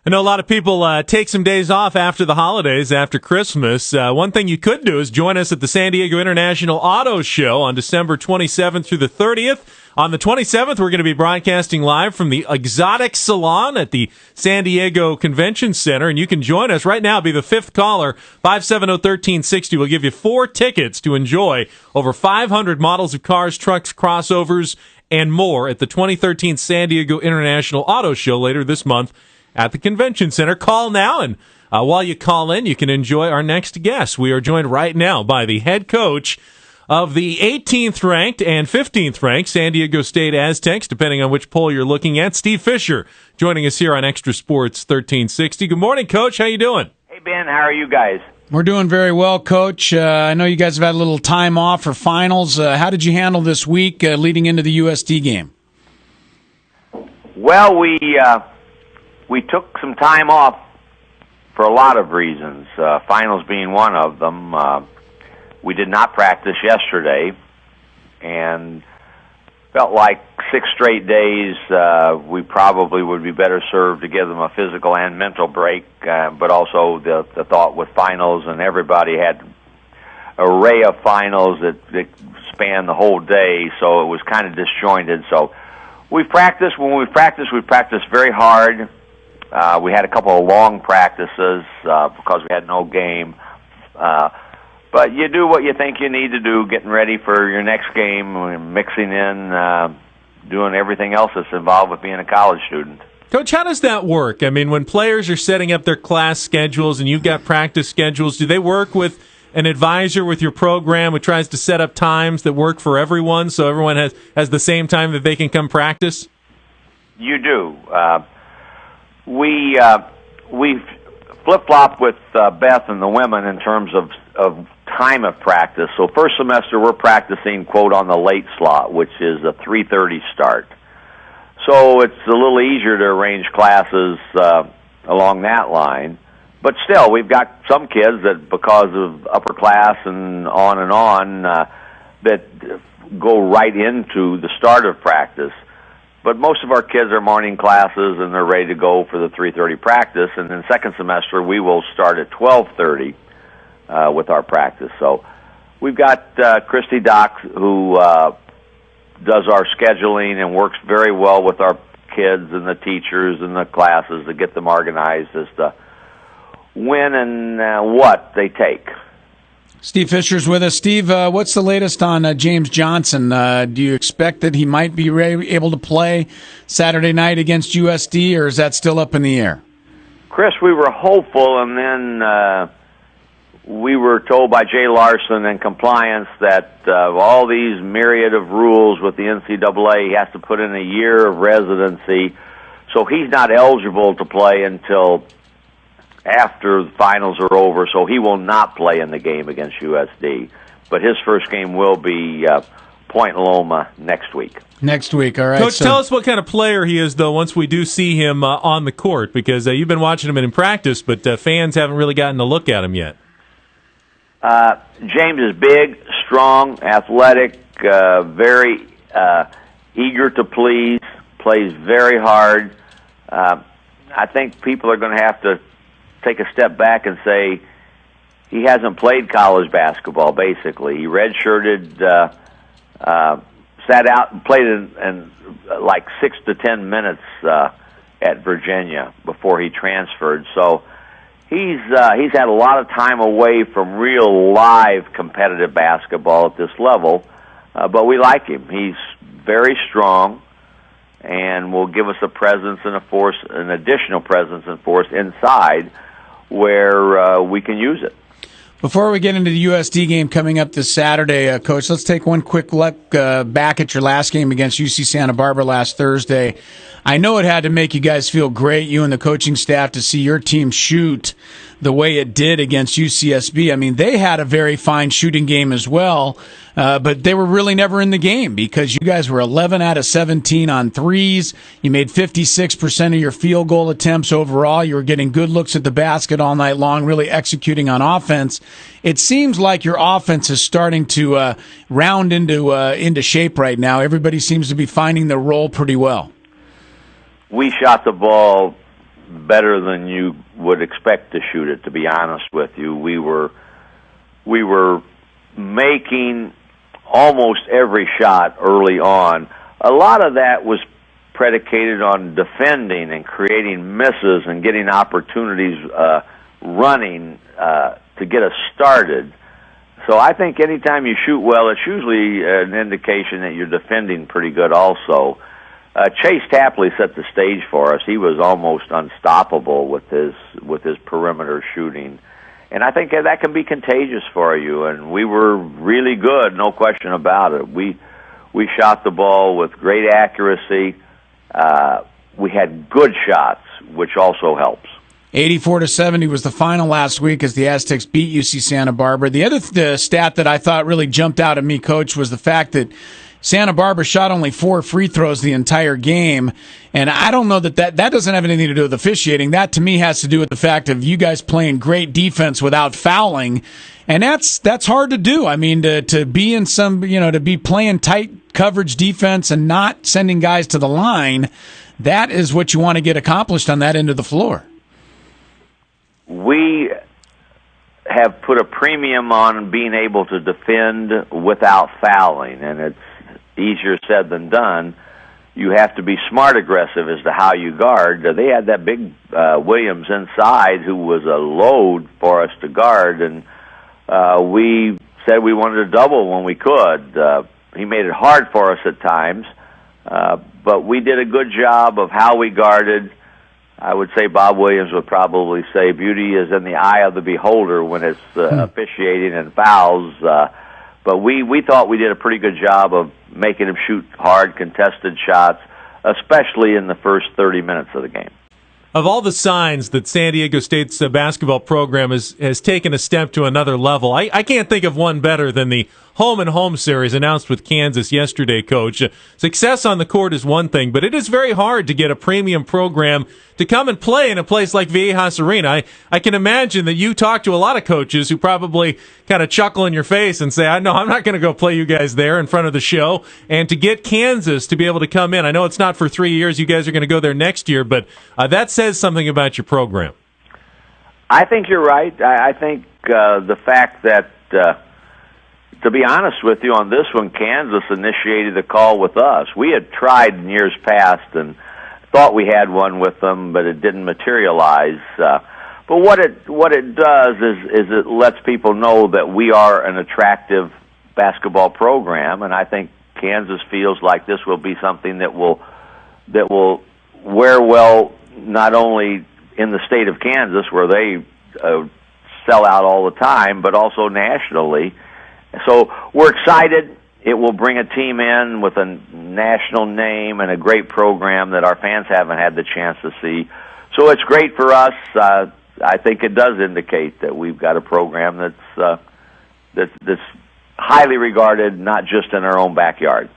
I know a lot of people take some days off after the holidays, after Christmas. One thing you could do is join us at the San Diego International Auto Show on December 27th through the 30th. On the 27th, we're going to be broadcasting live from the Exotic Salon at the San Diego Convention Center, and you can join us right now. Be the fifth caller, 570-1360. We'll give you 4 tickets to enjoy over 500 models of cars, trucks, crossovers, and more at the 2013 San Diego International Auto Show later this month at the Convention Center. Call now, and while you call in, you can enjoy our next guest. We are joined right now by the head coach of the 18th ranked and 15th ranked San Diego State Aztecs, depending on which poll you're looking at. Steve Fisher joining us here on XTRA Sports 1360. Good morning, Coach. How you doing? Hey, Ben. How are you guys? We're doing very well, Coach. I know you guys have had a little time off for finals. How did you handle this week leading into the USD game? Well, we took some time off for a lot of reasons, finals being one of them. We did not practice yesterday and felt like 6 straight days we probably would be better served to give them a physical and mental break, but also the thought with finals, and everybody had an array of finals that spanned the whole day, so it was kind of disjointed. So we practiced. When we practiced very hard. We had a couple of long practices because we had no game. But you do what you think you need to do, getting ready for your next game, mixing in, doing everything else that's involved with being a college student. Coach, how does that work? I mean, when players are setting up their class schedules and you've got practice schedules, do they work with an advisor with your program who tries to set up times that work for everyone so everyone has the same time that they can come practice? You do. We flip-flop with Beth and the women in terms of time of practice. So first semester we're practicing, quote, on the late slot, which is a 3:30 start. So it's a little easier to arrange classes along that line. But still, we've got some kids that, because of upper class and on, that go right into the start of practice. But most of our kids are morning classes, and they're ready to go for the 3:30 practice. And then second semester, we will start at 12:30 with our practice. So we've got Christy Dock, who does our scheduling and works very well with our kids and the teachers and the classes to get them organized as to when and what they take. Steve Fisher's with us. Steve, what's the latest on James Johnson? Do you expect that he might be able to play Saturday night against USD, or is that still up in the air? Chris, we were hopeful, and then we were told by Jay Larson and compliance that all these myriad of rules with the NCAA, he has to put in a year of residency, so he's not eligible to play until after the finals are over, so he will not play in the game against USD. But his first game will be Point Loma next week. Next week, all right. Coach, tell us what kind of player he is, though, once we do see him on the court, because you've been watching him in practice, but fans haven't really gotten to look at him yet. James is big, strong, athletic, very eager to please, plays very hard. I think people are going to have to take a step back and say he hasn't played college basketball, basically. He redshirted, sat out and played in like 6 to 10 minutes at Virginia before he transferred. So he's had a lot of time away from real live competitive basketball at this level, but we like him. He's very strong and will give us a presence and a force, an additional presence and force inside where we can use it. Before we get into the USD game coming up this Saturday, Coach, let's take one quick look back at your last game against UC Santa Barbara last Thursday. I know it had to make you guys feel great, you and the coaching staff, to see your team shoot the way it did against UCSB. I mean, they had a very fine shooting game as well, but they were really never in the game because you guys were 11 out of 17 on threes. You made 56% of your field goal attempts overall. You were getting good looks at the basket all night long, really executing on offense. It seems like your offense is starting to round into shape right now. Everybody seems to be finding their role pretty well. We shot the ball better than you would expect to shoot it, to be honest with you. We were making almost every shot early on. A lot of that was predicated on defending and creating misses and getting opportunities running to get us started. So I think anytime you shoot well, it's usually an indication that you're defending pretty good also. Chase Tapley set the stage for us. He was almost unstoppable with his perimeter shooting. And I think that can be contagious for you, and we were really good, no question about it. We shot the ball with great accuracy. We had good shots, which also helps. 84-70 was the final last week as the Aztecs beat UC Santa Barbara. The other stat that I thought really jumped out at me, Coach, was the fact that Santa Barbara shot only 4 free throws the entire game, and I don't know that doesn't have anything to do with officiating. That, to me, has to do with the fact of you guys playing great defense without fouling, and that's hard to do. I mean, to be in some, to be playing tight coverage defense and not sending guys to the line, that is what you want to get accomplished on that end of the floor. We have put a premium on being able to defend without fouling, and it's easier said than done. You have to be smart aggressive as to how you guard. They had that big Williams inside who was a load for us to guard, and we said we wanted to double when we could. He made it hard for us at times, but we did a good job of how we guarded. I would say Bob Williams would probably say beauty is in the eye of the beholder when it's officiating and fouls. But we thought we did a pretty good job of making him shoot hard, contested shots, especially in the first 30 minutes of the game. Of all the signs that San Diego State's basketball program has taken a step to another level, I can't think of one better than the home-and-home series announced with Kansas yesterday, Coach. Success on the court is one thing, but it is very hard to get a premium program to come and play in a place like Viejas Arena. I can imagine that you talk to a lot of coaches who probably kind of chuckle in your face and say, I know I'm not going to go play you guys there in front of the show. And to get Kansas to be able to come in, I know it's not for 3 years. You guys are going to go there next year, but that says something about your program. I think you're right. I think the fact that to be honest with you, on this one, Kansas initiated the call with us. We had tried in years past and thought we had one with them, but it didn't materialize. But what it does is it lets people know that we are an attractive basketball program, and I think Kansas feels like this will be something that will wear well not only in the state of Kansas, where they sell out all the time, but also nationally. So we're excited. It will bring a team in with a national name and a great program that our fans haven't had the chance to see. So it's great for us. I think it does indicate that we've got a program that's highly regarded, not just in our own backyard.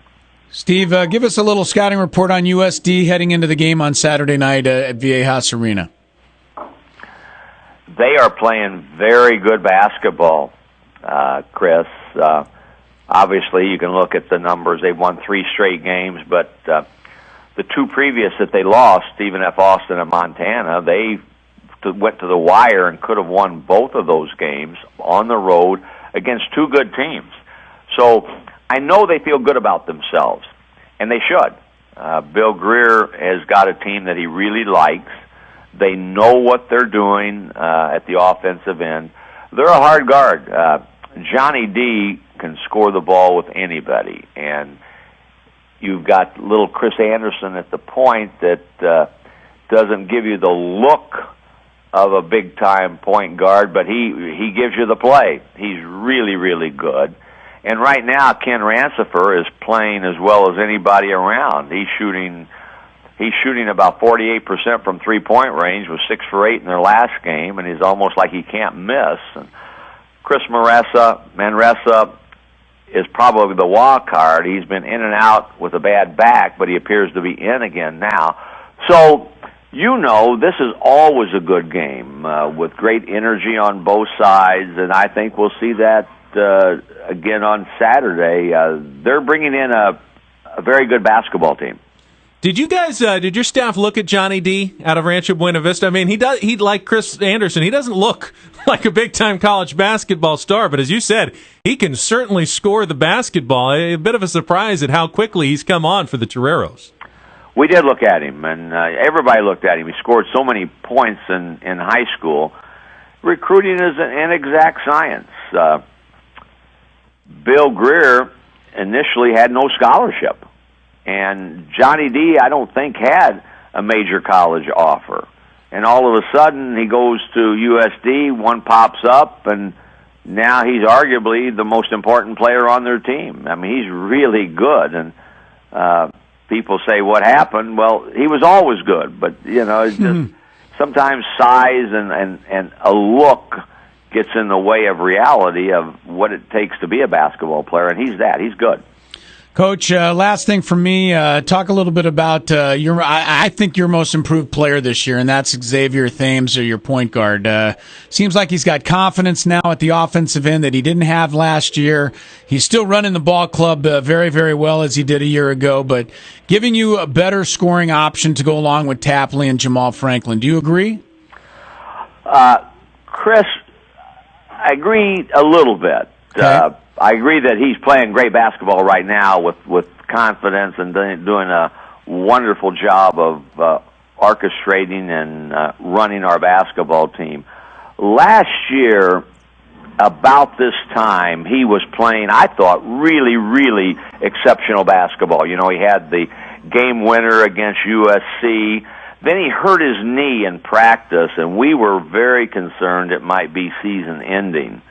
Steve, give us a little scouting report on USD heading into the game on Saturday night at Viejas Arena. They are playing very good basketball, Chris. Obviously, you can look at the numbers. They've won 3 straight games, but the 2 previous that they lost, Stephen F. Austin and Montana, they went to the wire and could have won both of those games on the road against 2 good teams. So I know they feel good about themselves, and they should. Bill Greer has got a team that he really likes. They know what they're doing at the offensive end. They're a hard guard. Johnny D can score the ball with anybody, and you've got little Chris Anderson at the point that doesn't give you the look of a big-time point guard, but he gives you the play. He's really, really good. And right now, Ken Rancifer is playing as well as anybody around. He's shooting about 48% from three-point range, was 6 for 8 in their last game, and he's almost like he can't miss. And Chris Manresa is probably the wild card. He's been in and out with a bad back, but he appears to be in again now. So, this is always a good game with great energy on both sides, and I think we'll see that again on Saturday. They're bringing in a very good basketball team. Did you guys, did your staff look at Johnny D out of Rancho Buena Vista? I mean, he like Chris Anderson, he doesn't look like a big-time college basketball star, but as you said, he can certainly score the basketball. A bit of a surprise at how quickly he's come on for the Toreros. We did look at him, and everybody looked at him. He scored so many points in high school. Recruiting is an inexact science. Bill Greer initially had no scholarship. And Johnny D, I don't think, had a major college offer. And all of a sudden, he goes to USD, one pops up, and now he's arguably the most important player on their team. I mean, he's really good. And people say, what happened? Well, he was always good. But, it's just sometimes size and a look gets in the way of reality of what it takes to be a basketball player, and he's that. He's good. Coach, last thing for me, talk a little bit about I think your most improved player this year, and that's Xavier Thames, or your point guard. Seems like he's got confidence now at the offensive end that he didn't have last year. He's still running the ball club very, very well as he did a year ago, but giving you a better scoring option to go along with Tapley and Jamal Franklin. Do you agree? Chris, I agree a little bit. Okay. I agree that he's playing great basketball right now with confidence and doing a wonderful job of orchestrating and running our basketball team. Last year, about this time, he was playing, I thought, really, really exceptional basketball. He had the game winner against USC. Then he hurt his knee in practice, and we were very concerned it might be season-ending.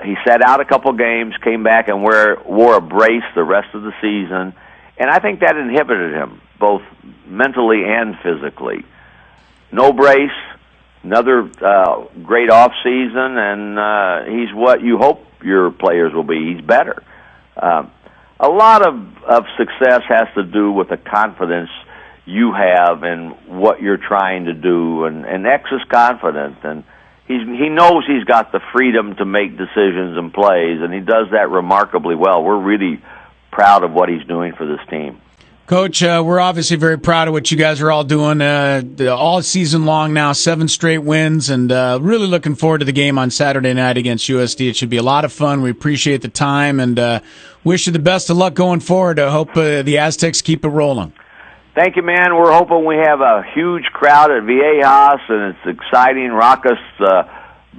He sat out a couple games, came back and wore a brace the rest of the season, and I think that inhibited him, both mentally and physically. No brace, another great off-season, and he's what you hope your players will be. He's better. A lot of success has to do with the confidence you have in what you're trying to do, and X is confident, and he knows he's got the freedom to make decisions and plays, and he does that remarkably well. We're really proud of what he's doing for this team. Coach, we're obviously very proud of what you guys are all doing all season long now, 7 straight wins, and really looking forward to the game on Saturday night against USD. It should be a lot of fun. We appreciate the time, and wish you the best of luck going forward. I hope the Aztecs keep it rolling. Thank you, man. We're hoping we have a huge crowd at Viejas, and it's exciting, raucous,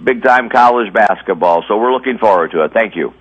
big-time college basketball. So we're looking forward to it. Thank you.